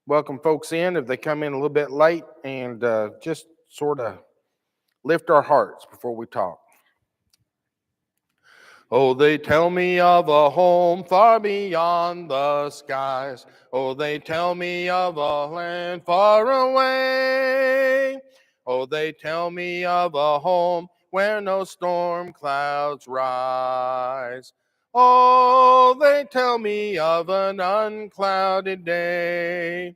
welcome folks in if they come in a little bit late and just sort of lift our hearts before we talk. Oh, they tell me of a home far beyond the skies. Oh, they tell me of a land far away. Oh, they tell me of a home where no storm clouds rise. Oh, they tell me of an unclouded day.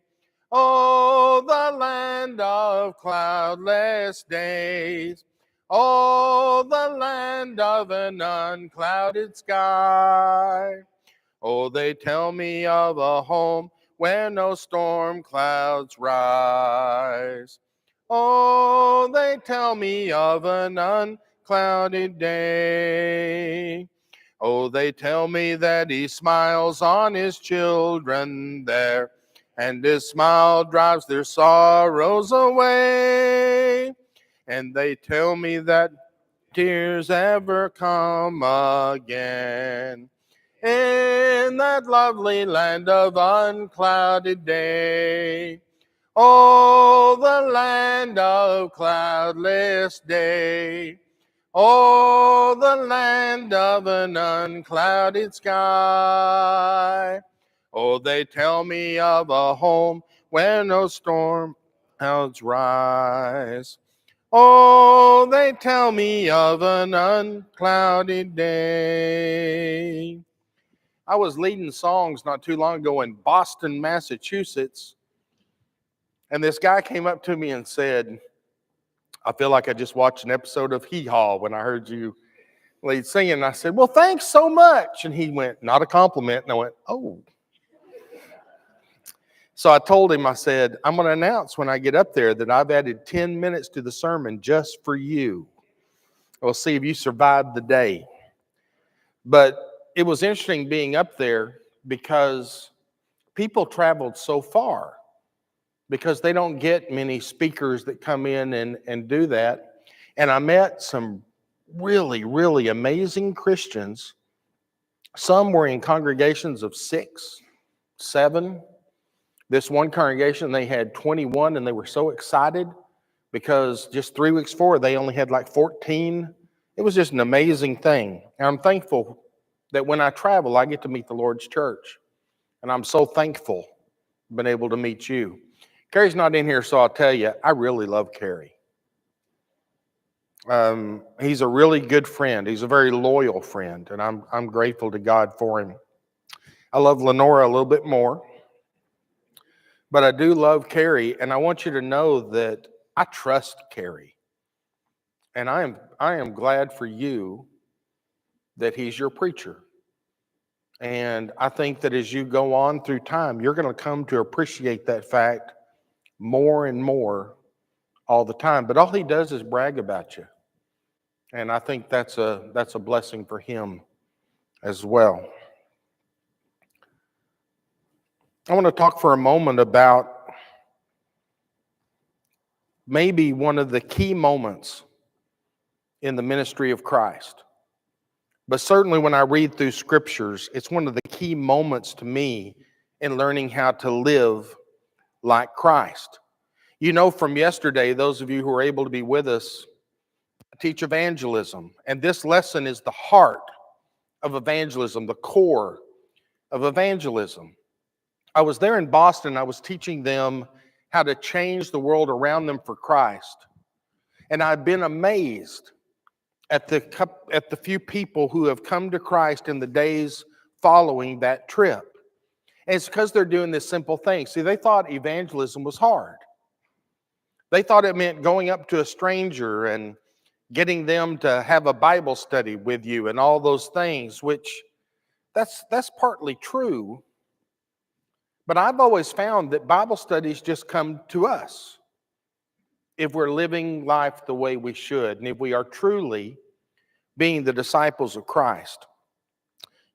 Oh, the land of cloudless days. Oh, the land of an unclouded sky. Oh, they tell me of a home where no storm clouds rise. Oh, they tell me of an unclouded day. Oh, they tell me that he smiles on his children there, and his smile drives their sorrows away. And they tell me that tears ever come again in that lovely land of unclouded day. Oh, the land of cloudless day. Oh, the land of an unclouded sky. Oh, they tell me of a home where no storm clouds rise. Oh, they tell me of an unclouded day. I was leading songs not too long ago in Boston, Massachusetts, and this guy came up to me and said, I feel like I just watched an episode of Hee Haw when I heard you lead singing. And I said, well, thanks so much. And he went, not a compliment. And I went, oh. So I told him, I said, I'm going to announce when I get up there that I've added 10 minutes to the sermon just for you. We'll see if you survive the day. But it was interesting being up there because people traveled so far because they don't get many speakers that come in and do that. And I met some really, really amazing Christians. Some were in congregations of 6, 7. This one congregation, they had 21, and they were so excited because just 3 weeks before, they only had like 14. It was just an amazing thing. And I'm thankful that when I travel, I get to meet the Lord's church. And I'm so thankful I've been able to meet you. Carrie's not in here, so I'll tell you, I really love Carrie. He's a really good friend. He's a very loyal friend, and I'm grateful to God for him. I love Lenora a little bit more, but I do love Carrie, and I want you to know that I trust Carrie. And I am glad for you that he's your preacher. And I think that as you go on through time, you're going to come to appreciate that fact more and more all the time. But all he does is brag about you. And I think that's a blessing for him as well. I want to talk for a moment about maybe one of the key moments in the ministry of Christ. But certainly when I read through scriptures, it's one of the key moments to me in learning how to live like Christ. You know, from yesterday, those of you who were able to be with us, I teach evangelism. And this lesson is the heart of evangelism, the core of evangelism. I was there in Boston. I was teaching them how to change the world around them for Christ. And I've been amazed at the few people who have come to Christ in the days following that trip. And it's because they're doing this simple thing. See, they thought evangelism was hard. They thought it meant going up to a stranger and getting them to have a Bible study with you and all those things, which that's partly true. But I've always found that Bible studies just come to us if we're living life the way we should and if we are truly being the disciples of Christ.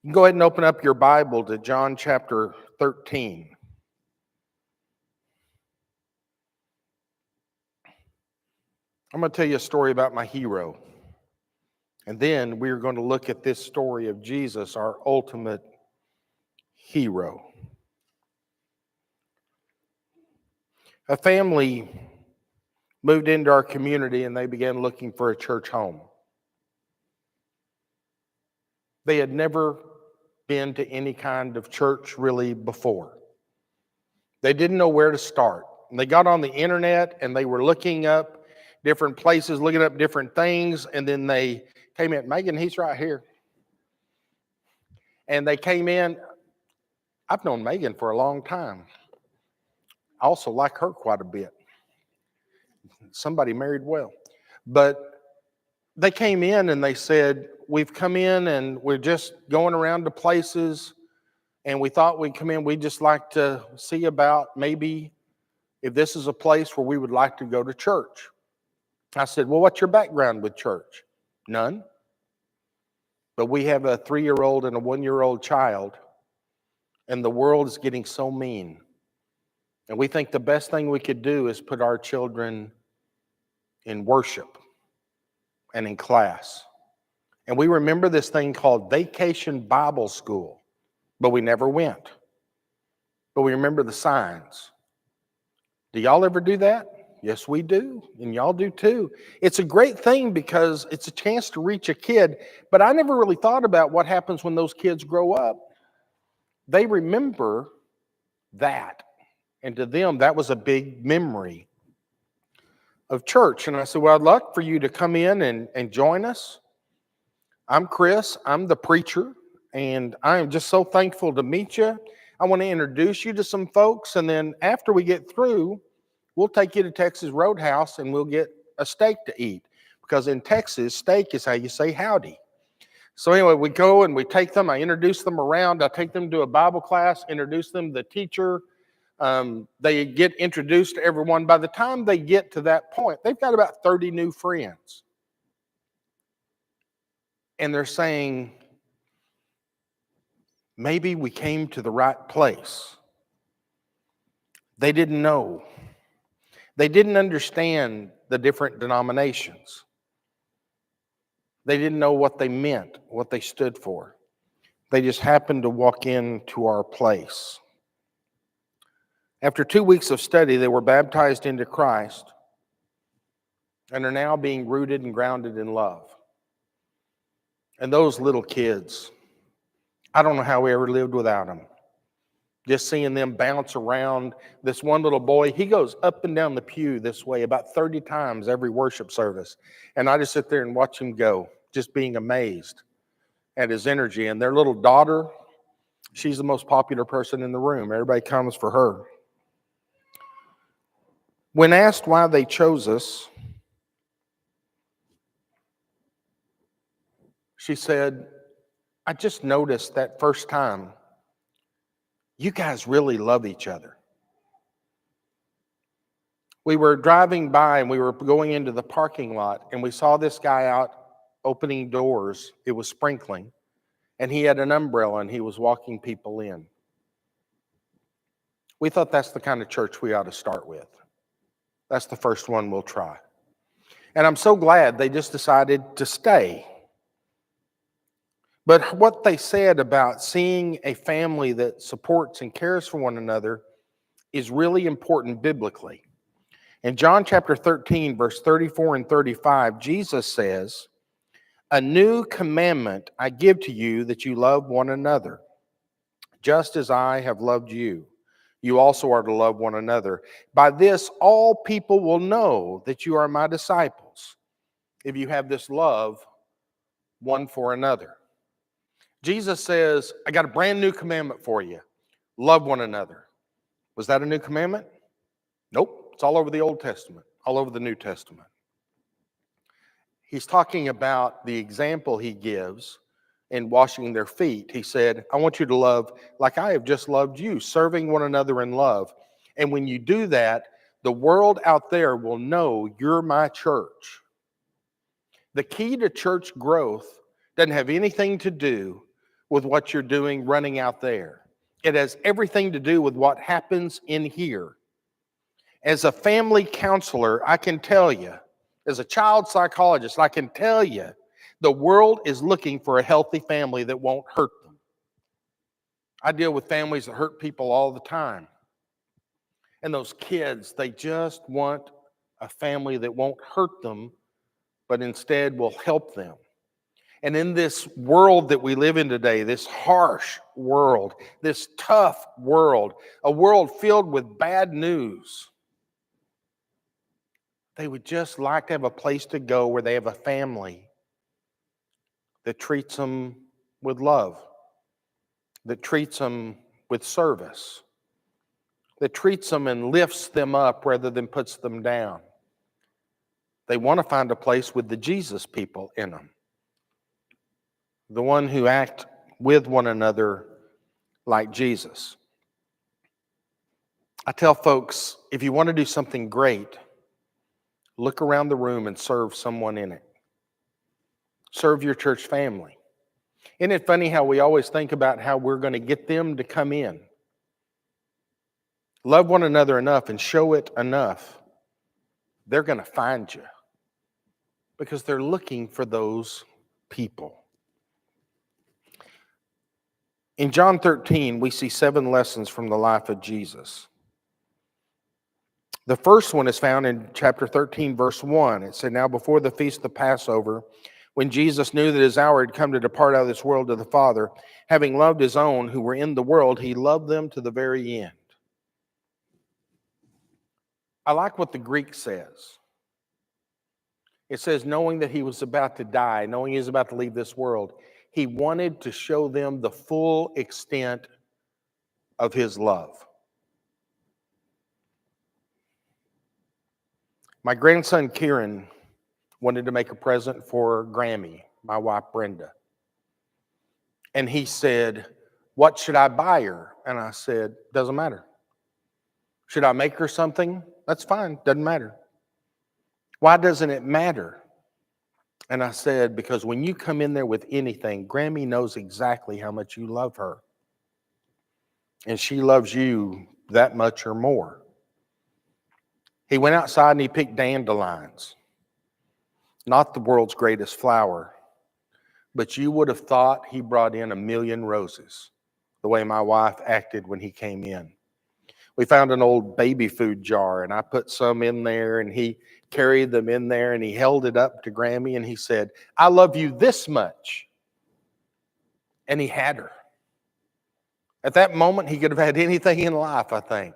You can go ahead and open up your Bible to John chapter 13. I'm going to tell you a story about my hero. And then we're going to look at this story of Jesus, our ultimate hero. A family moved into our community and they began looking for a church home. They had never been to any kind of church really before. They didn't know where to start. And they got on the internet and they were looking up different places, looking up different things, and then they came in. Megan, he's right here. And they came in. I've known Megan for a long time. I also like her quite a bit. Somebody married well. But they came in and they said, we've come in and we're just going around to places, and we thought we'd come in. We'd just like to see about maybe if this is a place where we would like to go to church. I said, well, what's your background with church? None. But we have a 3-year-old and a 1-year-old child, and the world is getting so mean. And we think the best thing we could do is put our children in worship and in class. And we remember this thing called Vacation Bible School, but we never went. But we remember the signs. Do y'all ever do that? Yes, we do, and y'all do too. It's a great thing because it's a chance to reach a kid, but I never really thought about what happens when those kids grow up. They remember that, and to them, that was a big memory of church. And I said, well, I'd like for you to come in and join us. I'm Chris. I'm the preacher, and I am just so thankful to meet you. I want to introduce you to some folks, and then after we get through, we'll take you to Texas Roadhouse, and we'll get a steak to eat. Because in Texas, steak is how you say howdy. So anyway, we go and we take them. I introduce them around. I take them to a Bible class, introduce them to the teacher. They get introduced to everyone. By the time they get to that point, they've got about 30 new friends. And they're saying, maybe we came to the right place. They didn't know. They didn't understand the different denominations. They didn't know what they meant, what they stood for. They just happened to walk into our place. After 2 weeks of study, they were baptized into Christ and are now being rooted and grounded in love. And those little kids, I don't know how we ever lived without them. Just seeing them bounce around. This one little boy, he goes up and down the pew this way about 30 times every worship service. And I just sit there and watch him go, just being amazed at his energy. And their little daughter, she's the most popular person in the room. Everybody comes for her. When asked why they chose us, she said, I just noticed that first time, you guys really love each other. We were driving by and we were going into the parking lot, and we saw this guy out opening doors. It was sprinkling, and he had an umbrella and he was walking people in. We thought that's the kind of church we ought to start with. That's the first one we'll try. And I'm so glad they just decided to stay. But what they said about seeing a family that supports and cares for one another is really important biblically. In John chapter 13, verse 34 and 35, Jesus says, a new commandment I give to you, that you love one another, just as I have loved you. You also are to love one another. By this, all people will know that you are my disciples, if you have this love one for another. Jesus says, I got a brand new commandment for you. Love one another. Was that a new commandment? Nope. It's all over the Old Testament, all over the New Testament. He's talking about the example he gives in washing their feet. He said, I want you to love like I have just loved you, serving one another in love. And when you do that, the world out there will know you're my church. The key to church growth doesn't have anything to do with what you're doing running out there. It has everything to do with what happens in here. As a family counselor, I can tell you, as a child psychologist, I can tell you, the world is looking for a healthy family that won't hurt them. I deal with families that hurt people all the time. And those kids, they just want a family that won't hurt them, but instead will help them. And in this world that we live in today, this harsh world, this tough world, a world filled with bad news, they would just like to have a place to go where they have a family that treats them with love, that treats them with service, that treats them and lifts them up rather than puts them down. They want to find a place with the Jesus people in them, the one who act with one another like Jesus. I tell folks, if you want to do something great, look around the room and serve someone in it. Serve your church family. Isn't it funny how we always think about how we're going to get them to come in? Love one another enough and show it enough, they're going to find you because they're looking for those people. In John 13, we see 7 lessons from the life of Jesus. The first one is found in chapter 13, verse 1. It said, "Now before the feast of the Passover, when Jesus knew that his hour had come to depart out of this world to the Father, having loved his own who were in the world, he loved them to the very end." I like what the Greek says. It says, knowing that he was about to die, knowing he was about to leave this world, he wanted to show them the full extent of his love. My grandson Kieran wanted to make a present for Grammy, my wife Brenda. And he said, "What should I buy her?" And I said, "Doesn't matter. Should I make her something? That's fine, doesn't matter." "Why doesn't it matter?" And I said, "Because when you come in there with anything, Grammy knows exactly how much you love her. And she loves you that much or more." He went outside and he picked dandelions. Not the world's greatest flower, but you would have thought he brought in 1,000,000 roses, the way my wife acted when he came in. We found an old baby food jar, and I put some in there, and he carried them in there, and he held it up to Grammy, and he said, "I love you this much." And he had her. At that moment, he could have had anything in life, I think.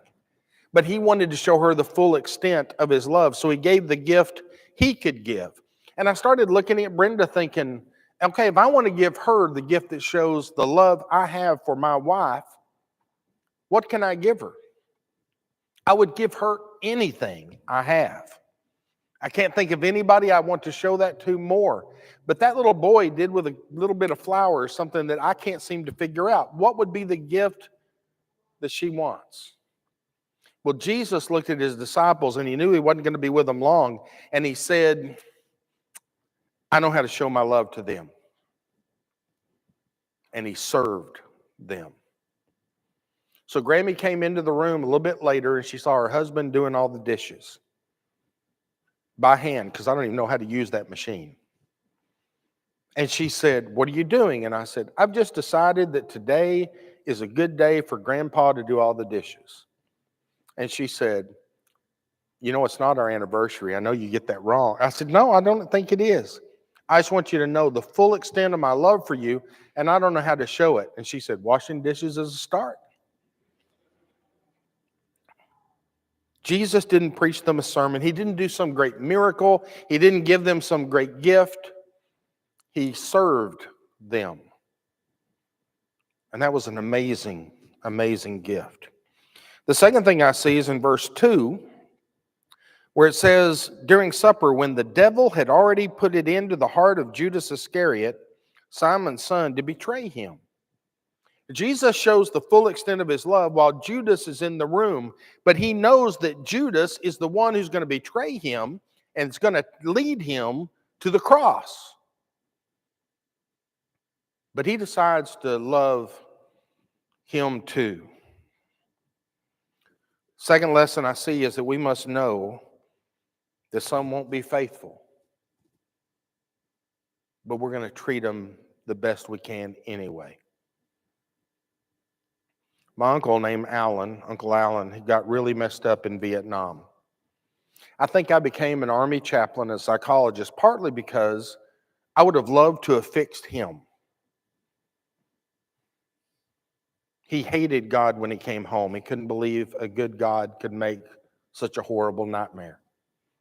But he wanted to show her the full extent of his love, so he gave the gift he could give. And I started looking at Brenda thinking, okay, if I want to give her the gift that shows the love I have for my wife, what can I give her? I would give her anything I have. I can't think of anybody I want to show that to more. But that little boy did with a little bit of flour something that I can't seem to figure out. What would be the gift that she wants? Well, Jesus looked at his disciples and he knew he wasn't going to be with them long. And he said, "I know how to show my love to them." And he served them. So Grammy came into the room a little bit later and she saw her husband doing all the dishes by hand, because I don't even know how to use that machine. And she said, "What are you doing?" And I said, "I've just decided that today is a good day for Grandpa to do all the dishes." And she said, "You know, it's not our anniversary. I know you get that wrong." I said, "No, I don't think it is. I just want you to know the full extent of my love for you, and I don't know how to show it." And she said, "Washing dishes is a start." Jesus didn't preach them a sermon. He didn't do some great miracle. He didn't give them some great gift. He served them. And that was an amazing, amazing gift. The second thing I see is in verse 2, where it says, during supper, when the devil had already put it into the heart of Judas Iscariot, Simon's son, to betray him. Jesus shows the full extent of his love while Judas is in the room, but he knows that Judas is the one who's going to betray him and it's going to lead him to the cross. But he decides to love him too. Second lesson I see is that we must know that some won't be faithful, but we're going to treat them the best we can anyway. My uncle named Allen, Uncle Allen, he got really messed up in Vietnam. I think I became an Army chaplain and psychologist partly because I would have loved to have fixed him. He hated God when he came home. He couldn't believe a good God could make such a horrible nightmare.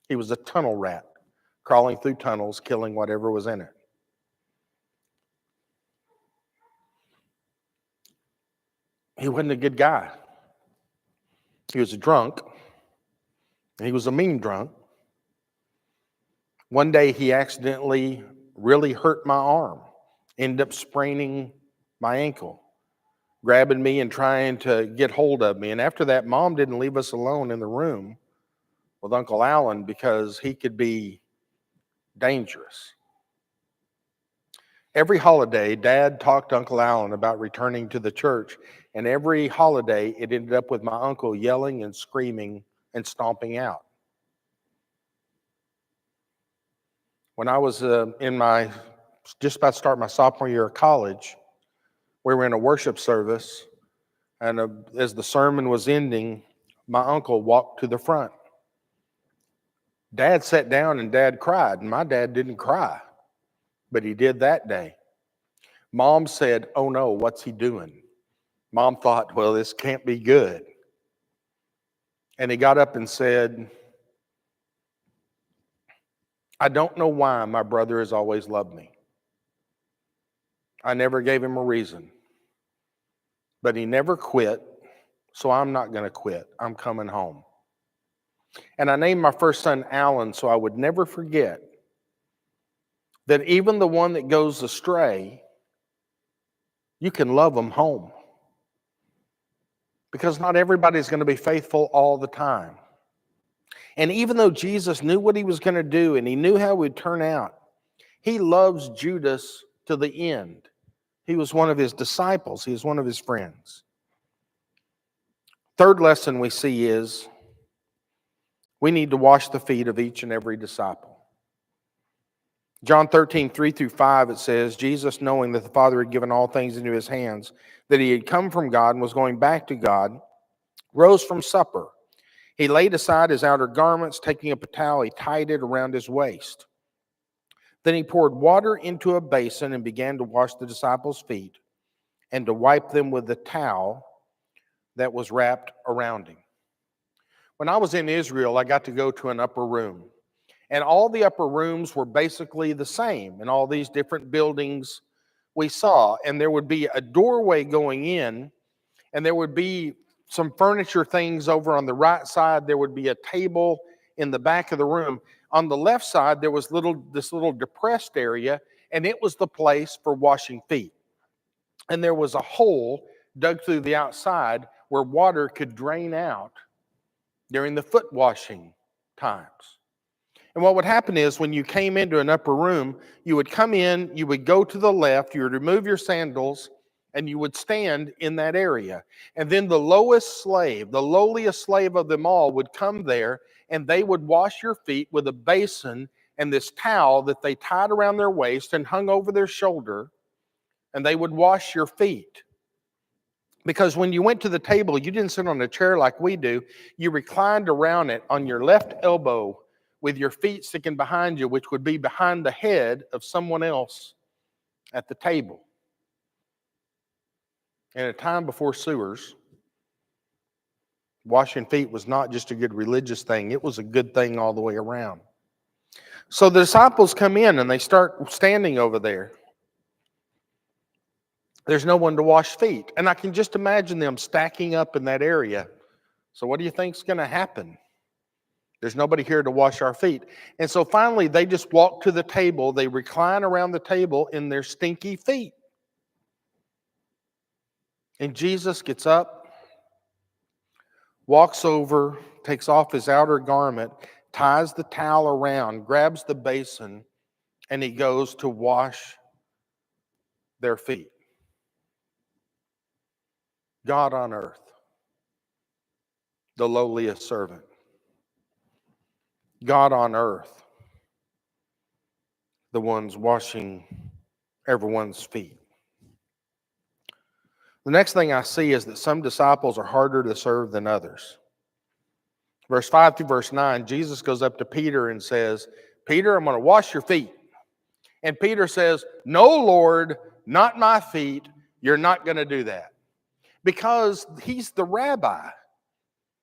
He was a tunnel rat, crawling through tunnels, killing whatever was in it. He wasn't a good guy. He was a drunk. He was a mean drunk. One day he accidentally really hurt my arm, ended up spraining my ankle, grabbing me and trying to get hold of me. And after that, Mom didn't leave us alone in the room with Uncle Allen because he could be dangerous. Every holiday, Dad talked to Uncle Allen about returning to the church, and every holiday it ended up with my uncle yelling and screaming and stomping out. When I was just about to start my sophomore year of college, we were in a worship service, and as the sermon was ending, my uncle walked to the front. Dad sat down and Dad cried, and my dad didn't cry, but he did that day. Mom said, "Oh no, what's he doing?" Mom thought, well, this can't be good. And he got up and said, "I don't know why my brother has always loved me. I never gave him a reason, but he never quit, so I'm not going to quit. I'm coming home." And I named my first son Alan so I would never forget that even the one that goes astray, you can love them home. Because not everybody's going to be faithful all the time. And even though Jesus knew what he was going to do and he knew how it would turn out, he loves Judas to the end. He was one of his disciples. He was one of his friends. Third lesson we see is we need to wash the feet of each and every disciple. John 13, 3-5, it says, Jesus, knowing that the Father had given all things into his hands, that he had come from God and was going back to God, rose from supper. He laid aside his outer garments, taking up a towel, he tied it around his waist. Then he poured water into a basin and began to wash the disciples' feet and to wipe them with the towel that was wrapped around him. When I was in Israel, I got to go to an upper room. And all the upper rooms were basically the same in all these different buildings we saw. And there would be a doorway going in, and there would be some furniture things over on the right side. There would be a table in the back of the room. On the left side, there was this little depressed area, and it was the place for washing feet. And there was a hole dug through the outside where water could drain out during the foot washing times. And what would happen is when you came into an upper room, you would come in, you would go to the left, you would remove your sandals, and you would stand in that area. And then the lowest slave, the lowliest slave of them all, would come there, and they would wash your feet with a basin and this towel that they tied around their waist and hung over their shoulder, and they would wash your feet. Because when you went to the table, you didn't sit on a chair like we do. You reclined around it on your left elbow with your feet sticking behind you, which would be behind the head of someone else at the table. In a time before sewers, washing feet was not just a good religious thing. It was a good thing all the way around. So the disciples come in and they start standing over there. There's no one to wash feet. And I can just imagine them stacking up in that area. So what do you think's going to happen? There's nobody here to wash our feet. And so finally, they just walk to the table. They recline around the table in their stinky feet. And Jesus gets up, walks over, takes off his outer garment, ties the towel around, grabs the basin, and he goes to wash their feet. God on earth, the lowliest servant. God on earth, the ones washing everyone's feet. The next thing I see is that some disciples are harder to serve than others. Verse 5 through verse 9, Jesus goes up to Peter and says, Peter, I'm going to wash your feet. And Peter says, no, Lord, not my feet. You're not going to do that. Because he's the rabbi.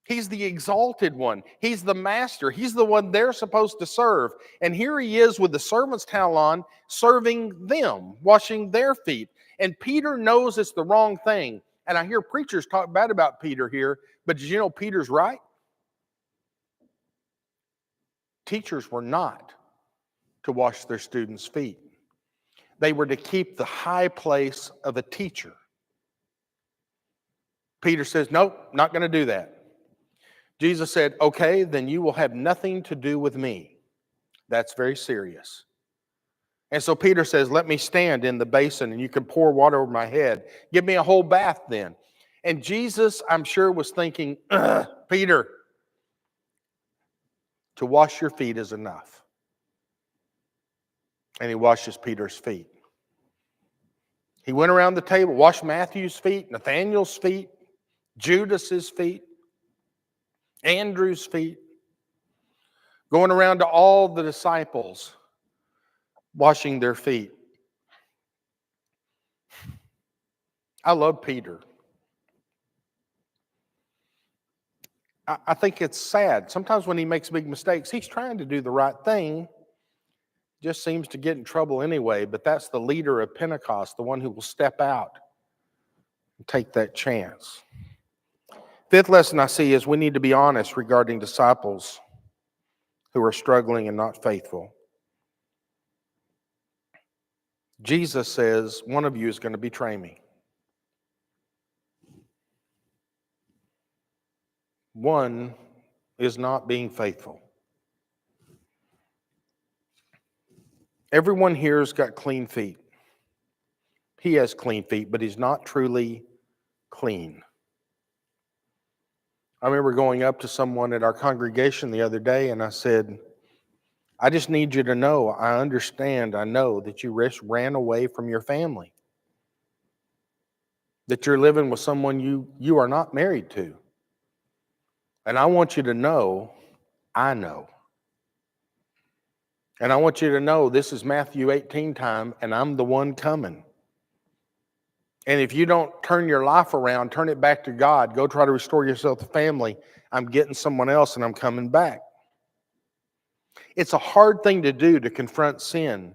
He's the exalted one. He's the master. He's the one they're supposed to serve. And here he is with the servant's towel on, serving them, washing their feet. And Peter knows it's the wrong thing. And I hear preachers talk bad about Peter here, but did you know Peter's right? Teachers were not to wash their students' feet. They were to keep the high place of a teacher. Peter says, nope, not going to do that. Jesus said, okay, then you will have nothing to do with me. That's very serious. And so Peter says, let me stand in the basin and you can pour water over my head. Give me a whole bath then. And Jesus, I'm sure, was thinking, Peter, to wash your feet is enough. And he washes Peter's feet. He went around the table, washed Matthew's feet, Nathanael's feet, Judas's feet, Andrew's feet, going around to all the disciples, washing their feet. I love Peter. I think it's sad. Sometimes when he makes big mistakes, he's trying to do the right thing, just seems to get in trouble anyway, but that's the leader of Pentecost, the one who will step out and take that chance. Fifth lesson I see is we need to be honest regarding disciples who are struggling and not faithful. Jesus says, one of you is going to betray me. One is not being faithful. Everyone here has got clean feet. He has clean feet, but he's not truly clean. I remember going up to someone at our congregation the other day and I said, I just need you to know, I understand, I know that you ran away from your family. That you're living with someone you are not married to. And I want you to know, I know. And I want you to know this is Matthew 18 time and I'm the one coming. And if you don't turn your life around, turn it back to God, go try to restore yourself to family, I'm getting someone else and I'm coming back. It's a hard thing to do to confront sin.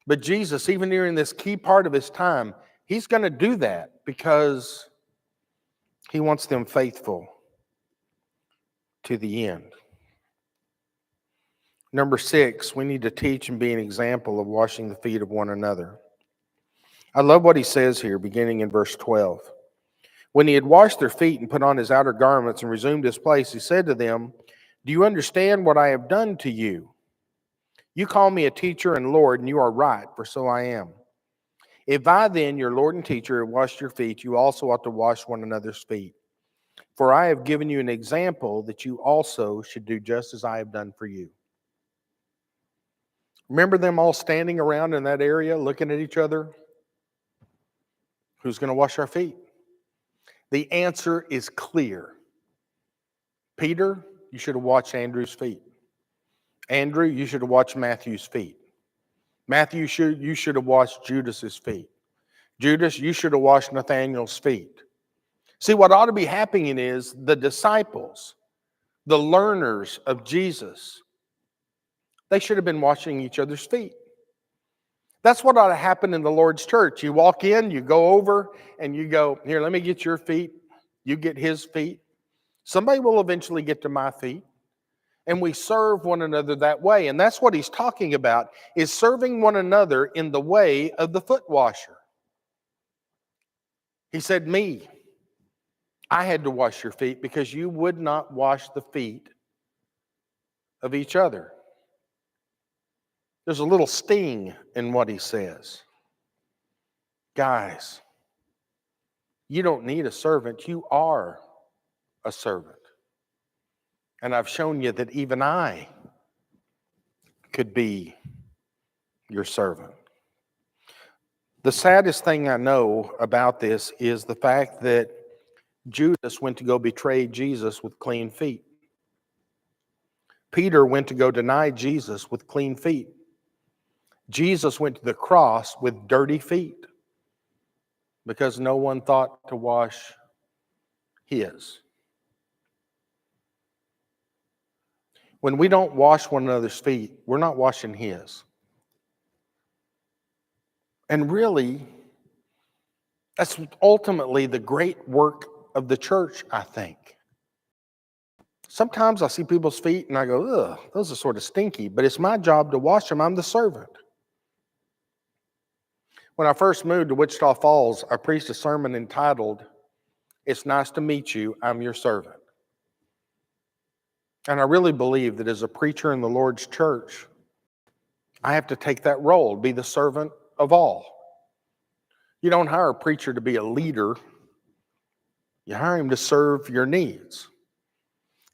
But Jesus, even during this key part of his time, he's going to do that because he wants them faithful to the end. Number 6, we need to teach and be an example of washing the feet of one another. I love what he says here, beginning in verse 12. When he had washed their feet and put on his outer garments and resumed his place, he said to them, do you understand what I have done to you? You call me a teacher and Lord, and you are right, for so I am. If I then, your Lord and teacher, have washed your feet, you also ought to wash one another's feet. For I have given you an example that you also should do just as I have done for you. Remember them all standing around in that area looking at each other? Who's going to wash our feet? The answer is clear. Peter, you should have washed Andrew's feet. Andrew, you should have washed Matthew's feet. Matthew, you should have washed Judas's feet. Judas, you should have washed Nathanael's feet. See, what ought to be happening is the disciples, the learners of Jesus, they should have been washing each other's feet. That's what ought to happen in the Lord's church. You walk in, you go over, and you go, here, let me get your feet. You get his feet. Somebody will eventually get to my feet. And we serve one another that way. And that's what he's talking about, is serving one another in the way of the foot washer. He said, me, I had to wash your feet because you would not wash the feet of each other. There's a little sting in what he says. Guys, you don't need a servant. You are a servant. And I've shown you that even I could be your servant. The saddest thing I know about this is the fact that Judas went to go betray Jesus with clean feet. Peter went to go deny Jesus with clean feet. Jesus went to the cross with dirty feet because no one thought to wash his. When we don't wash one another's feet, we're not washing his. And really, that's ultimately the great work of the church, I think. Sometimes I see people's feet and I go, ugh, those are sort of stinky, but it's my job to wash them. I'm the servant. When I first moved to Wichita Falls, I preached a sermon entitled, "It's Nice to Meet You, I'm Your Servant." And I really believe that as a preacher in the Lord's church, I have to take that role, be the servant of all. You don't hire a preacher to be a leader. You hire him to serve your needs.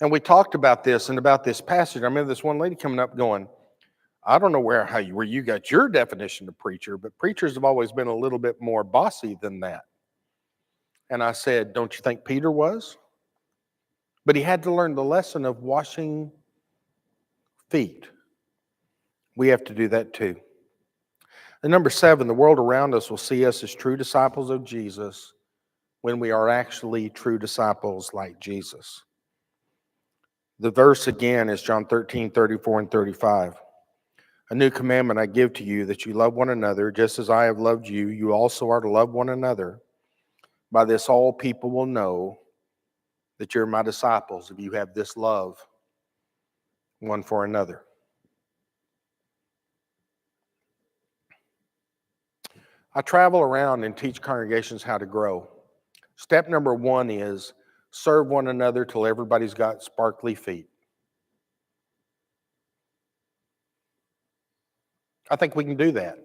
And we talked about this and about this passage. I remember this one lady coming up going, I don't know where you got your definition of preacher, but preachers have always been a little bit more bossy than that. And I said, don't you think Peter was? But he had to learn the lesson of washing feet. We have to do that too. And number 7, the world around us will see us as true disciples of Jesus when we are actually true disciples like Jesus. The verse again is John 13:34 and 35. A new commandment I give to you, that you love one another, just as I have loved you, you also are to love one another. By this all people will know that you're my disciples, if you have this love one for another. I travel around and teach congregations how to grow. Step number 1 is serve one another till everybody's got sparkly feet. I think we can do that.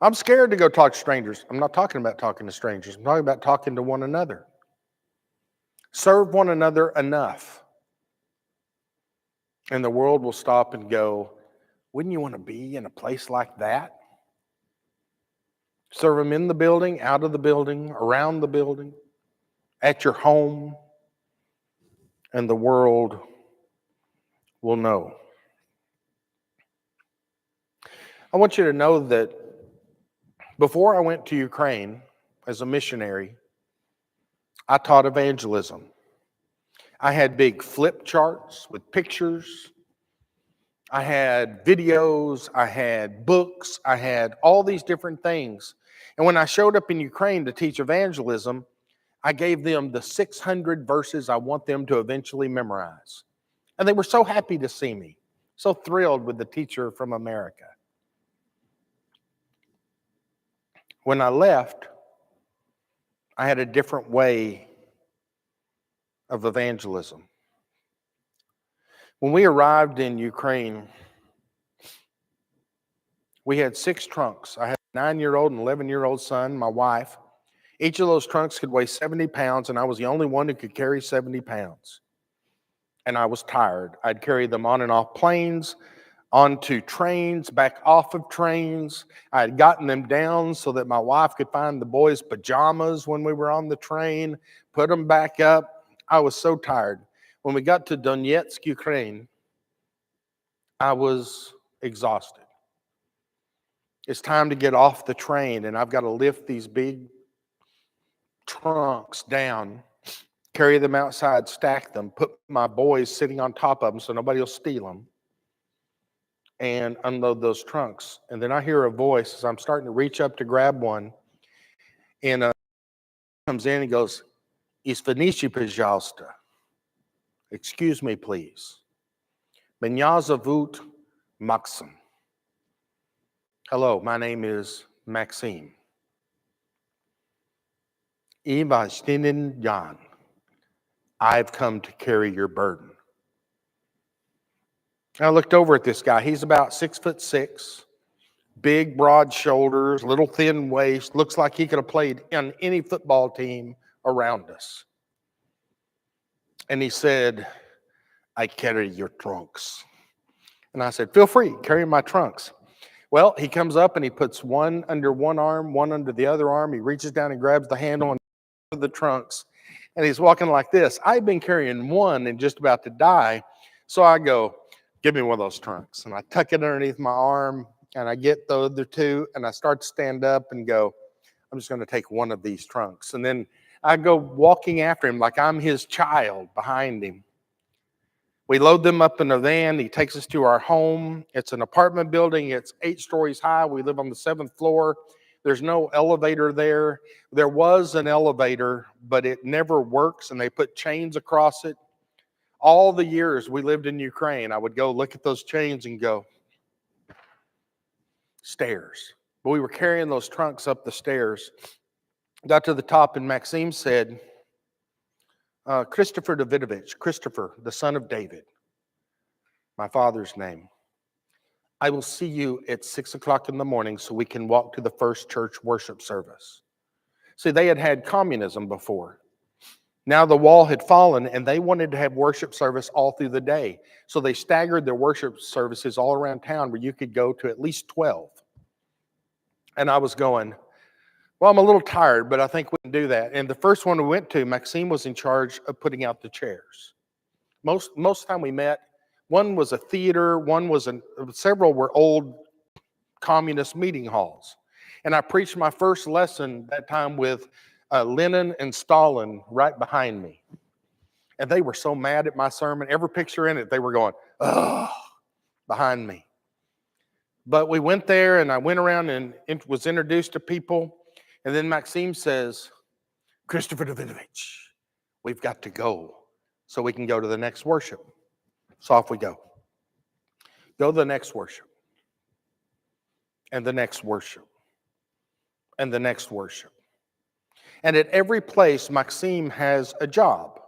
I'm scared to go talk to strangers. I'm not talking about talking to strangers. I'm talking about talking to one another. Serve one another enough. And the world will stop and go, wouldn't you want to be in a place like that? Serve them in the building, out of the building, around the building, at your home, and the world will know. I want you to know that before I went to Ukraine as a missionary, I taught evangelism. I had big flip charts with pictures. I had videos. I had books. I had all these different things. And when I showed up in Ukraine to teach evangelism, I gave them the 600 verses I want them to eventually memorize. And they were so happy to see me, so thrilled with the teacher from America. When I left, I had a different way of evangelism. When we arrived in Ukraine, we had 6 trunks. I had a 9-year-old and 11-year-old son, my wife. Each of those trunks could weigh 70 pounds, and I was the only one who could carry 70 pounds. And I was tired. I'd carry them on and off planes, onto trains, back off of trains. I had gotten them down so that my wife could find the boys' pajamas when we were on the train, put them back up. I was so tired. When we got to Donetsk, Ukraine, I was exhausted. It's time to get off the train, and I've got to lift these big trunks down, carry them outside, stack them, put my boys sitting on top of them so nobody will steal them, and unload those trunks. And then I hear a voice as I'm starting to reach up to grab one, and comes in and goes, "Извините, пожалуйста." Excuse me, please. Меня зовут Maxim. Hello, my name is Maxime. Jan. I've come to carry your burden. I looked over at this guy. He's about 6'6", big, broad shoulders, little thin waist. Looks like he could have played on any football team around us. And he said, I carry your trunks. And I said, feel free, carry my trunks. Well, he comes up and he puts one under one arm, one under the other arm. He reaches down and grabs the handle and the trunks, and he's walking like this. I've been carrying one and just about to die. So I go, give me one of those trunks. And I tuck it underneath my arm, and I get the other two, and I start to stand up and go, I'm just going to take one of these trunks. And then I go walking after him like I'm his child behind him. We load them up in a van. He takes us to our home. It's an apartment building. It's 8 stories high. We live on the 7th floor. There's no elevator there. There was an elevator, but it never works, and they put chains across it. All the years we lived in Ukraine, I would go look at those chains and go, stairs. But we were carrying those trunks up the stairs. Got to the top, and Maxime said, Christopher Davidovich, Christopher, the son of David, my father's name. I will see you at 6 o'clock in the morning so we can walk to the first church worship service. See, they had had communism before. Now the wall had fallen, and they wanted to have worship service all through the day. So they staggered their worship services all around town where you could go to at least 12. And I was going, well, I'm a little tired, but I think we can do that. And the first one we went to, Maxime was in charge of putting out the chairs. Most time we met, one was a theater, several were old communist meeting halls. And I preached my first lesson that time with Lenin and Stalin right behind me. And they were so mad at my sermon. Every picture in it, they were going, ugh, behind me. But we went there, and I went around and was introduced to people. And then Maxime says, Christopher Davidovich, we've got to go so we can go to the next worship. So off we go. Go to the next worship. And the next worship. And the next worship. And at every place, Maxime has a job.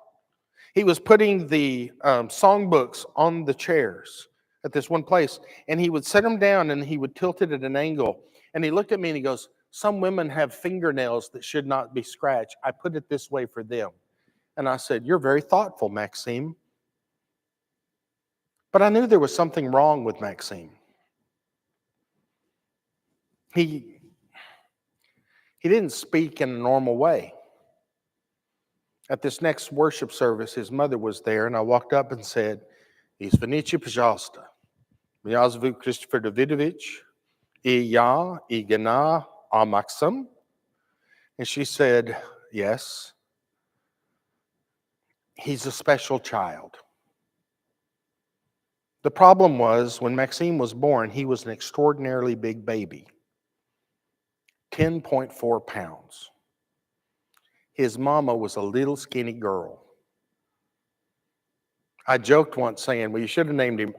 He was putting the songbooks on the chairs at this one place. And he would set them down, and he would tilt it at an angle. And he looked at me and he goes, some women have fingernails that should not be scratched. I put it this way for them. And I said, you're very thoughtful, Maxime. But I knew there was something wrong with Maxime. He didn't speak in a normal way. At this next worship service, his mother was there, and I walked up and said, Извините, пожалуйста. Меня зовут Christopher Davidovich. И я играю Maxim. And she said, yes, he's a special child. The problem was, when Maxime was born, he was an extraordinarily big baby, 10.4 pounds. His mama was a little skinny girl. I joked once saying, well, you should have named him,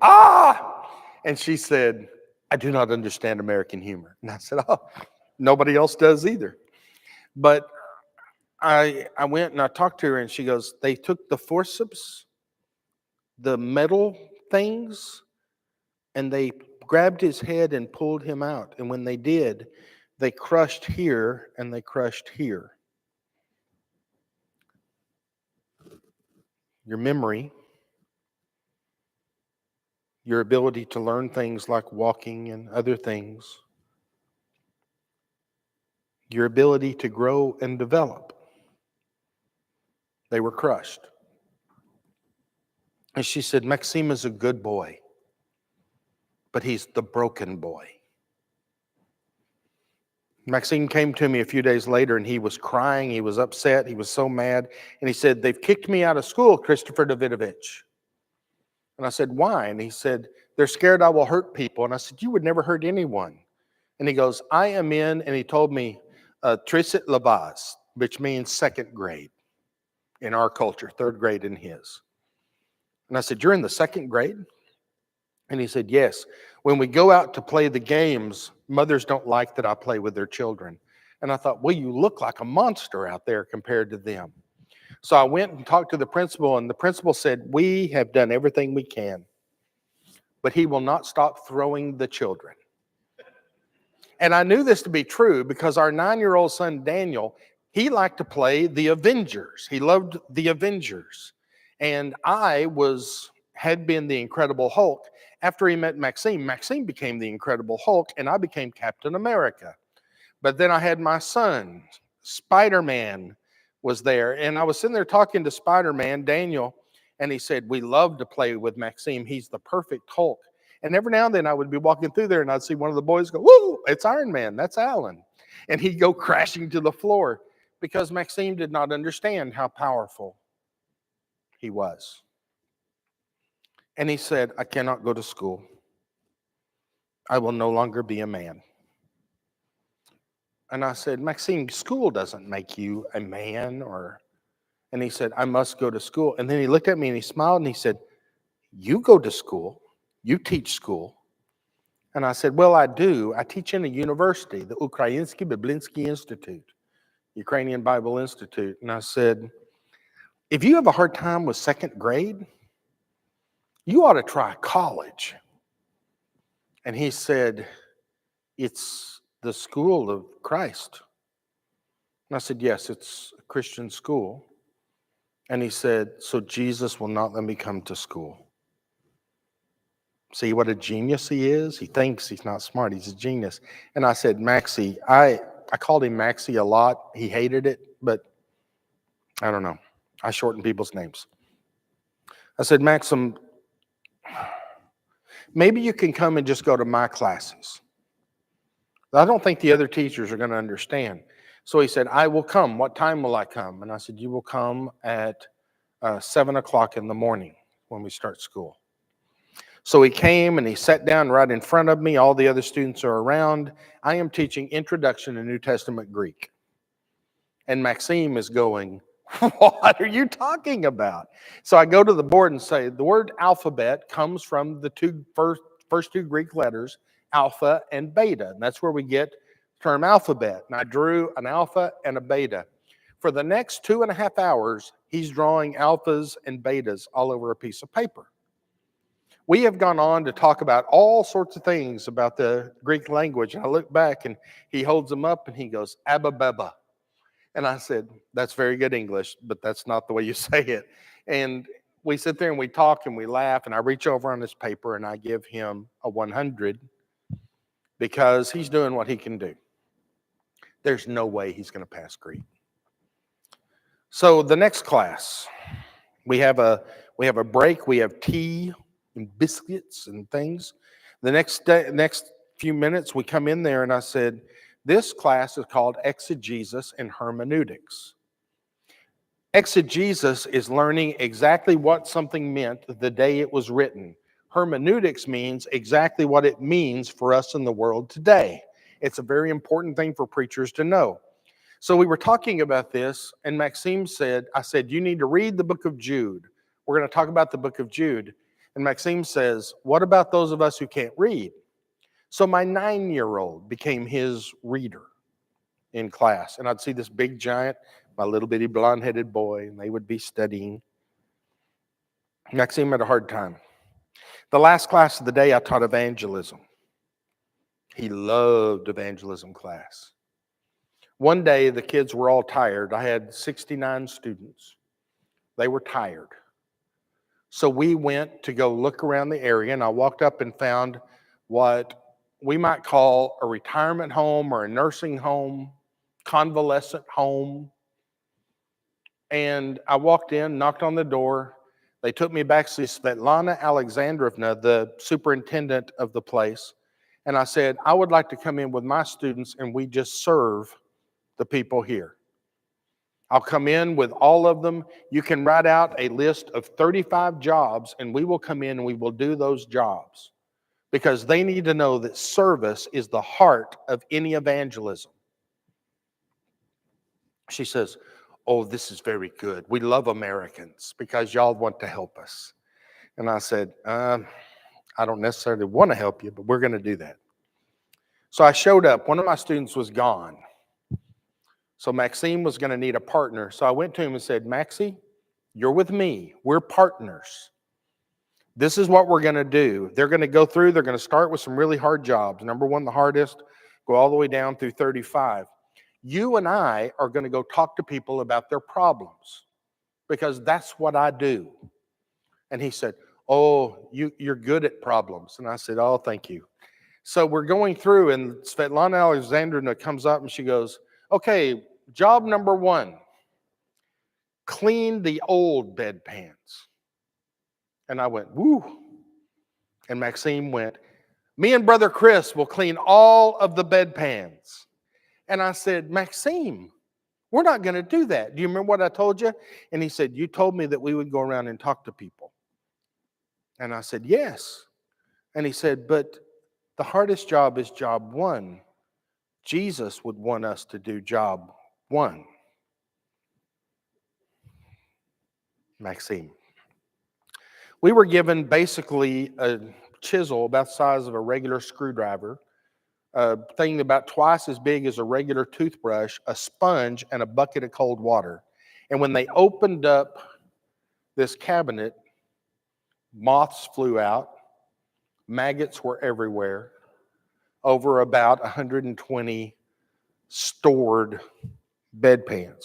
And she said, I do not understand American humor. And I said, nobody else does either. But I went and I talked to her, and she goes, they took the forceps, the metal things, and they grabbed his head and pulled him out. And when they did, they crushed here and they crushed here. Your memory, your ability to learn things like walking and other things, your ability to grow and develop, they were crushed. And she said, Maxime is a good boy, but he's the broken boy. Maxime came to me a few days later, and he was crying. He was upset. He was so mad. And he said, they've kicked me out of school, Christopher Davidovich. And I said, why? And he said, they're scared I will hurt people. And I said, you would never hurt anyone. And he goes, I am in, and he told me, Trisit Labaz, which means second grade in our culture, third grade in his. And I said, you're in the second grade? And he said, yes. When we go out to play the games, mothers don't like that I play with their children. And I thought, well, you look like a monster out there compared to them. So I went and talked to the principal, and the principal said, we have done everything we can, but he will not stop throwing the children. And I knew this to be true because our 9-year-old son, Daniel, he liked to play the Avengers. He loved the Avengers. And I had been the Incredible Hulk. After he met Maxime, Maxime became the Incredible Hulk, and I became Captain America. But then I had my son, Spider-Man was there, and I was sitting there talking to Spider-Man, Daniel, and he said, we love to play with Maxime. He's the perfect Hulk. And every now and then I would be walking through there and I'd see one of the boys go, woo, it's Iron Man, that's Alan. And he'd go crashing to the floor because Maxime did not understand how powerful he was. And he said, I cannot go to school. I will no longer be a man. And I said, Maxime, school doesn't make you a man and he said, I must go to school. And then he looked at me and he smiled and he said, you go to school, you teach school. And I said, well, I do. I teach in a university, the Ukrainsky Biblinsky Institute, Ukrainian Bible Institute. And I said, if you have a hard time with second grade, you ought to try college. And he said, it's the school of Christ. And I said, yes, it's a Christian school. And he said, so Jesus will not let me come to school. See what a genius he is? He thinks he's not smart. He's a genius. And I said, Maxie, I called him Maxie a lot. He hated it, but I don't know. I shorten people's names. I said, Maxim, maybe you can come and just go to my classes. I don't think the other teachers are going to understand. So he said, I will come. What time will I come? And I said, you will come at 7 o'clock in the morning when we start school. So he came and he sat down right in front of me. All the other students are around. I am teaching Introduction to New Testament Greek. And Maxime is going, what are you talking about? So I go to the board and say, the word alphabet comes from the first two Greek letters, alpha and beta. And that's where we get the term alphabet. And I drew an alpha and a beta. For the next 2.5 hours, he's drawing alphas and betas all over a piece of paper. We have gone on to talk about all sorts of things about the Greek language. And I look back and he holds them up and he goes, Abba Beba. And I said, that's very good English, but that's not the way you say it. And we sit there and we talk and we laugh. And I reach over on this paper and I give him a 100 because he's doing what he can do. There's no way he's going to pass Greek. So the next class, we have a break. We have tea and biscuits and things. The next few minutes, we come in there and I said, this class is called Exegesis and Hermeneutics. Exegesis is learning exactly what something meant the day it was written. Hermeneutics means exactly what it means for us in the world today. It's a very important thing for preachers to know. So we were talking about this, and Maxime said, I said, you need to read the book of Jude. We're going to talk about the book of Jude. And Maxime says, what about those of us who can't read? So my 9-year-old became his reader in class. And I'd see this big giant, my little bitty blonde-headed boy, and they would be studying. Maxime had a hard time. The last class of the day, I taught evangelism. He loved evangelism class. One day, the kids were all tired. I had 69 students. They were tired. So we went to go look around the area, and I walked up and found what we might call a retirement home or a nursing home, convalescent home. And I walked in, knocked on the door. They took me back to Svetlana Alexandrovna, the superintendent of the place. And I said, I would like to come in with my students and we just serve the people here. I'll come in with all of them. You can write out a list of 35 jobs and we will come in and we will do those jobs because they need to know that service is the heart of any evangelism. She says, oh, this is very good. We love Americans because y'all want to help us. And I said, I don't necessarily want to help you, but we're going to do that. So I showed up. One of my students was gone. So Maxime was going to need a partner. So I went to him and said, Maxie, you're with me. We're partners. This is what we're going to do. They're going to go through. They're going to start with some really hard jobs. Number one, the hardest, go all the way down through 35. You and I are going to go talk to people about their problems because that's what I do. And he said, Oh, you're good at problems. And I said, oh, thank you. So we're going through, and Svetlana Alexandrovna comes up and she goes, okay, job number 1, clean the old bedpans. And I went, woo. And Maxime went, me and Brother Chris will clean all of the bedpans. And I said, Maxime, we're not going to do that. Do you remember what I told you? And he said, you told me that we would go around and talk to people. And I said, yes. And he said, but the hardest job is job 1. Jesus would want us to do job 1. Maxime. We were given basically a chisel about the size of a regular screwdriver, a thing about twice as big as a regular toothbrush, a sponge, and a bucket of cold water. And when they opened up this cabinet, moths flew out, maggots were everywhere, over about 120 stored bedpans.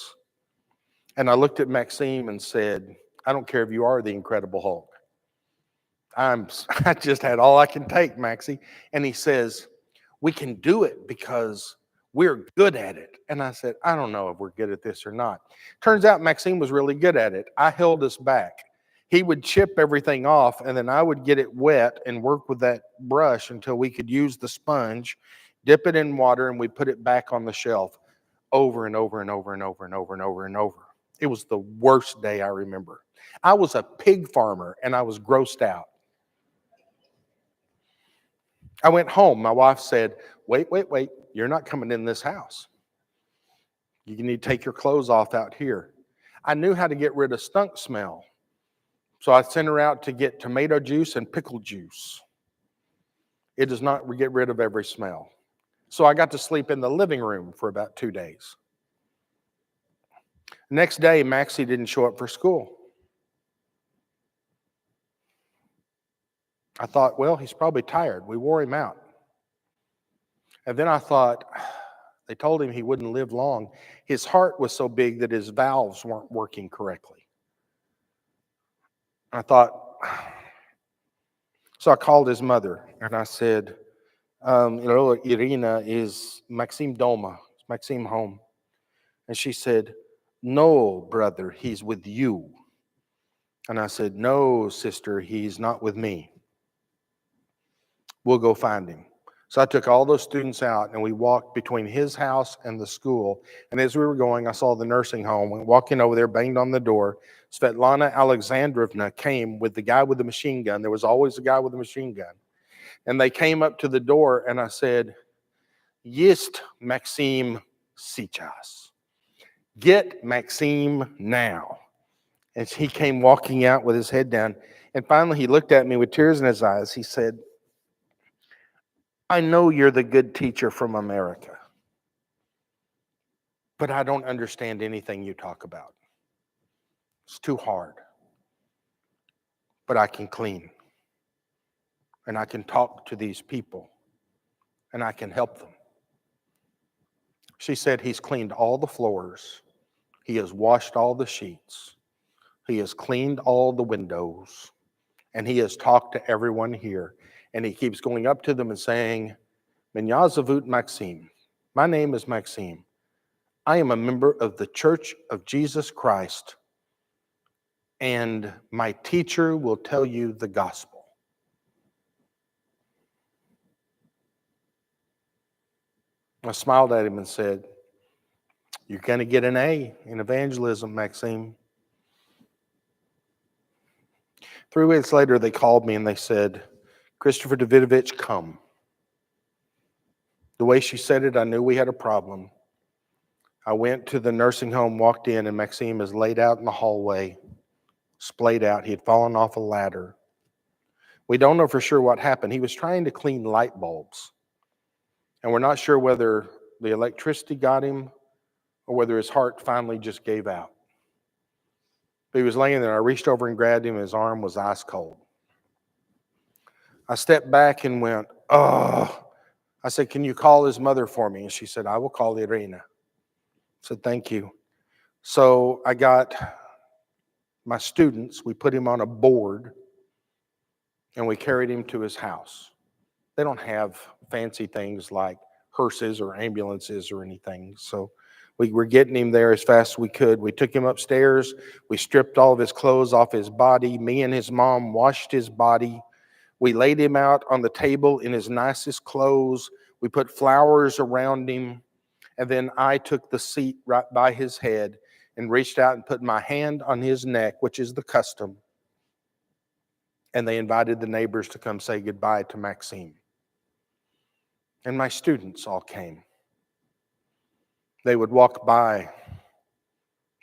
And I looked at Maxime and said, I don't care if you are the Incredible Hulk. I just had all I can take, Maxie. And he says, we can do it because we're good at it. And I said, I don't know if we're good at this or not. Turns out Maxime was really good at it. I held us back. He would chip everything off, and then I would get it wet and work with that brush until we could use the sponge, dip it in water, and we put it back on the shelf over and over and over and over and over and over and over. It was the worst day I remember. I was a pig farmer, and I was grossed out. I went home. My wife said, wait. You're not coming in this house. You need to take your clothes off out here. I knew how to get rid of skunk smell. So I sent her out to get tomato juice and pickle juice. It does not get rid of every smell. So I got to sleep in the living room for about 2 days. Next day, Maxie didn't show up for school. I thought, well, he's probably tired. We wore him out. And then I thought, they told him he wouldn't live long. His heart was so big that his valves weren't working correctly. I thought, so I called his mother and I said, Irina, is Maxime Doma? Is Maxime home? And she said, no, brother, he's with you. And I said, no, sister, he's not with me. We'll go find him. So I took all those students out and we walked between his house and the school. And as we were going, I saw the nursing home. Went walking over there, banged on the door. Svetlana Alexandrovna came with the guy with the machine gun. There was always a guy with a machine gun. And they came up to the door and I said, Есть Maxime сейчас. Get Maxime now. And he came walking out with his head down. And finally he looked at me with tears in his eyes. He said, I know you're the good teacher from America, but I don't understand anything you talk about. It's too hard. But I can clean. And I can talk to these people. And I can help them. She said he's cleaned all the floors. He has washed all the sheets. He has cleaned all the windows. And he has talked to everyone here. And he keeps going up to them and saying, Меня зовут Maxime. My name is Maxime. I am a member of the Church of Jesus Christ. And my teacher will tell you the gospel. I smiled at him and said, you're going to get an A in evangelism, Maxime. 3 weeks later, they called me and they said, Christopher Davidovich, come. The way she said it, I knew we had a problem. I went to the nursing home, walked in, and Maxime is laid out in the hallway, splayed out. He had fallen off a ladder. We don't know for sure what happened. He was trying to clean light bulbs. And we're not sure whether the electricity got him or whether his heart finally just gave out. But he was laying there. I reached over and grabbed him. His arm was ice cold. I stepped back and went, oh. I said, can you call his mother for me? And she said, I will call Irina. I said, thank you. So I got my students. We put him on a board. and we carried him to his house. They don't have fancy things like hearses or ambulances or anything. So we were getting him there as fast as we could. We took him upstairs. We stripped all of his clothes off his body. Me and his mom washed his body. We laid him out on the table in his nicest clothes. We put flowers around him. And then I took the seat right by his head and reached out and put my hand on his neck, which is the custom. And they invited the neighbors to come say goodbye to Maxime. And my students all came. They would walk by and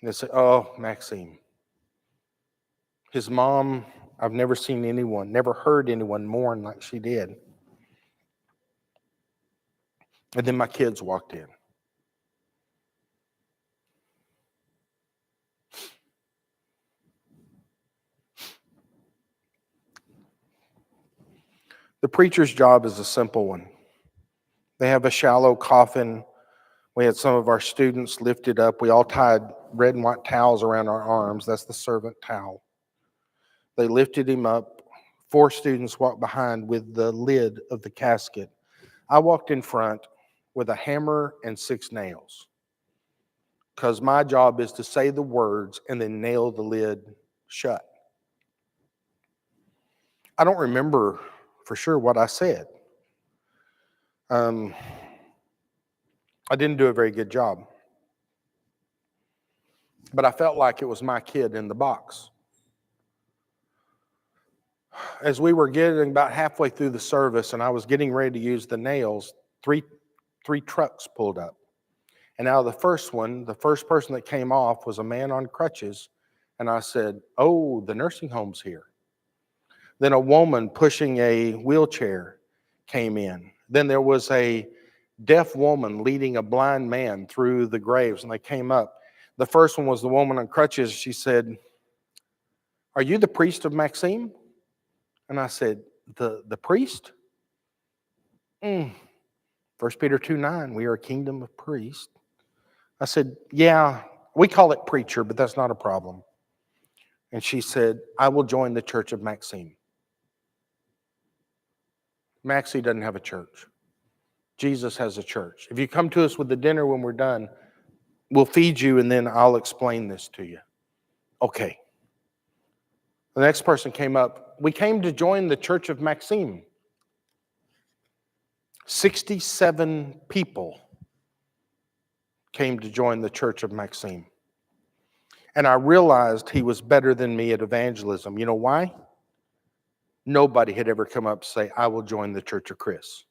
they'd say, "Oh, Maxime." His mom, I've never seen anyone, never heard anyone mourn like she did. And then my kids walked in. The preacher's job is a simple one. They have a shallow coffin. We had some of our students lifted up. We all tied red and white towels around our arms. That's the servant towel. They lifted him up. 4 students walked behind with the lid of the casket. I walked in front with a hammer and 6 nails, because my job is to say the words and then nail the lid shut. I don't remember for sure what I said. I didn't do a very good job, but I felt like it was my kid in the box. As we were getting about halfway through the service and I was getting ready to use the nails, three trucks pulled up. And out of the first one, the first person that came off was a man on crutches. And I said, "Oh, the nursing home's here." Then a woman pushing a wheelchair came in. Then there was a deaf woman leading a blind man through the graves, and they came up. The first one was the woman on crutches. She said, "Are you the priest of Maxime?" And I said, the priest? 1 Peter 2:9, we are a kingdom of priests. I said, "Yeah, we call it preacher, but that's not a problem." And she said, "I will join the church of Maxime." Maxie doesn't have a church. Jesus has a church. If you come to us with the dinner when we're done, we'll feed you and then I'll explain this to you. Okay. The next person came up. "We came to join the church of Maxime." 67 people came to join the church of Maxime. And I realized he was better than me at evangelism. You know why? Nobody had ever come up to say, "I will join the church of Chris."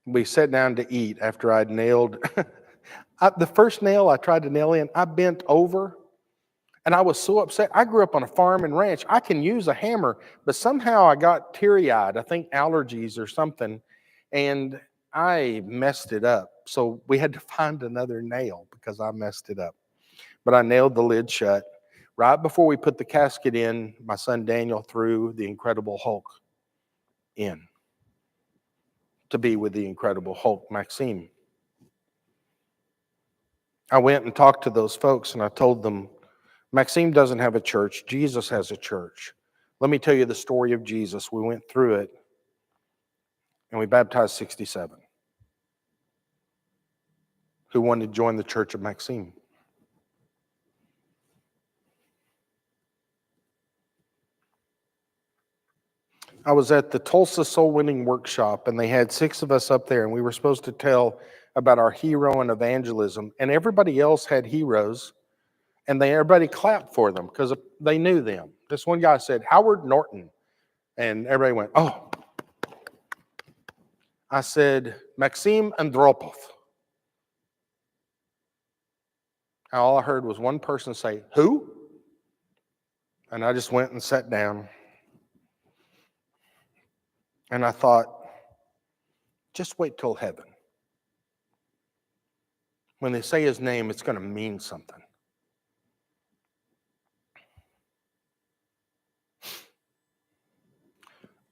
We sat down to eat after I'd nailed. The first nail I tried to nail in, I bent over and I was so upset. I grew up on a farm and ranch. I can use a hammer, but somehow I got teary-eyed. I think allergies or something, and I messed it up. So we had to find another nail because I messed it up. But I nailed the lid shut. Right before we put the casket in, my son Daniel threw the Incredible Hulk in to be with the Incredible Hulk, Maxime. I went and talked to those folks and I told them, "Maxime doesn't have a church. Jesus has a church. Let me tell you the story of Jesus." We went through it and we baptized 67 who wanted to join the church of Maxime. I was at the Tulsa Soul Winning Workshop and they had 6 of us up there and we were supposed to tell about our hero in evangelism, and everybody else had heroes and everybody clapped for them because they knew them. This one guy said, "Howard Norton," and everybody went, "Oh." I said, "Maxime Andropov." And all I heard was one person say, "Who?" And I just went and sat down. And I thought, just wait till heaven. When they say his name, it's going to mean something.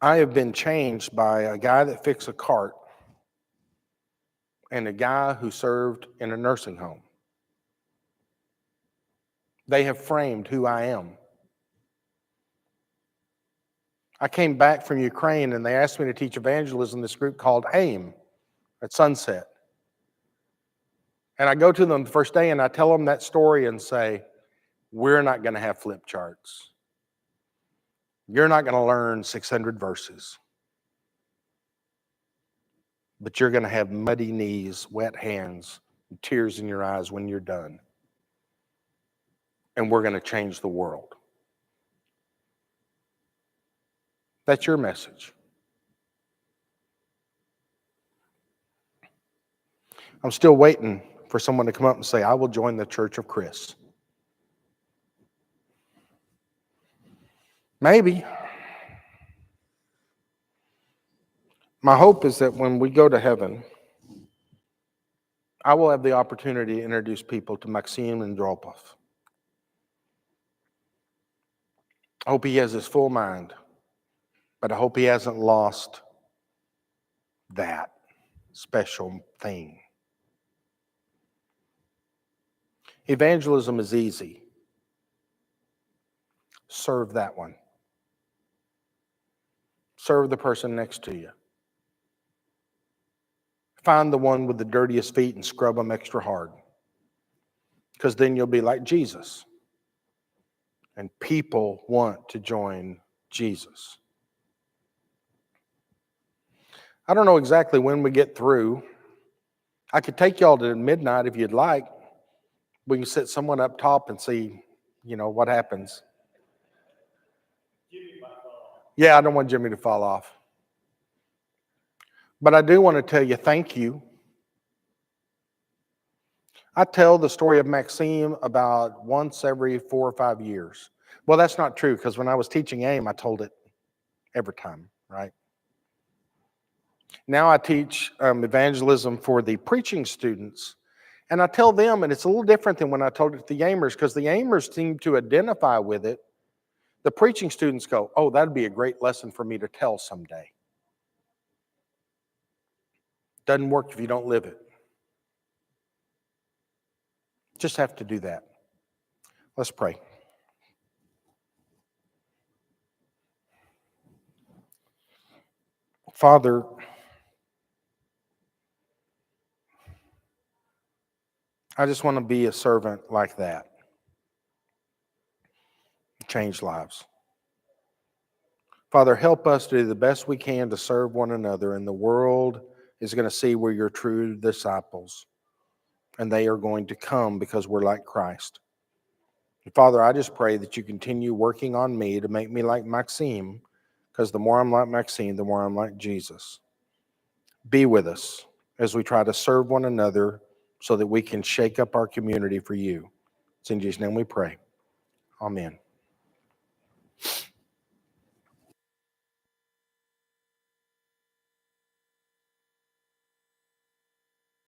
I have been changed by a guy that fixed a cart and a guy who served in a nursing home. They have framed who I am. I came back from Ukraine and they asked me to teach evangelism in this group called AIM at Sunset. And I go to them the first day and I tell them that story and say, we're not going to have flip charts. You're not going to learn 600 verses. But you're going to have muddy knees, wet hands, and tears in your eyes when you're done. And we're going to change the world. That's your message. I'm still waiting for someone to come up and say, I will join the Church of Chris. Maybe. My hope is that when we go to heaven, I will have the opportunity to introduce people to Maxim and Dropov. I hope he has his full mind, but I hope he hasn't lost that special thing. Evangelism is easy. Serve that one. Serve the person next to you. Find the one with the dirtiest feet and scrub them extra hard. Because then you'll be like Jesus. And people want to join Jesus. I don't know exactly when we get through. I could take y'all to midnight if you'd like. We can set someone up top and see, what happens. Yeah, I don't want Jimmy to fall off. But I do want to tell you thank you. I tell the story of Maxime about once every 4 or 5 years. Well, that's not true, because when I was teaching AIM, I told it every time, right? Now I teach evangelism for the preaching students, and I tell them, and it's a little different than when I told it to the AIMers, because the AIMers seem to identify with it. The preaching students go, oh, that'd be a great lesson for me to tell someday. Doesn't work if you don't live it. Just have to do that. Let's pray. Father, I just want to be a servant like that. Change lives. Father, help us to do the best we can to serve one another, and the world is going to see we're your true disciples, and they are going to come because we're like Christ. And Father, I just pray that you continue working on me to make me like Maxime, because the more I'm like Maxime, the more I'm like Jesus. Be with us as we try to serve one another so that we can shake up our community for you. It's in Jesus' name we pray. Amen.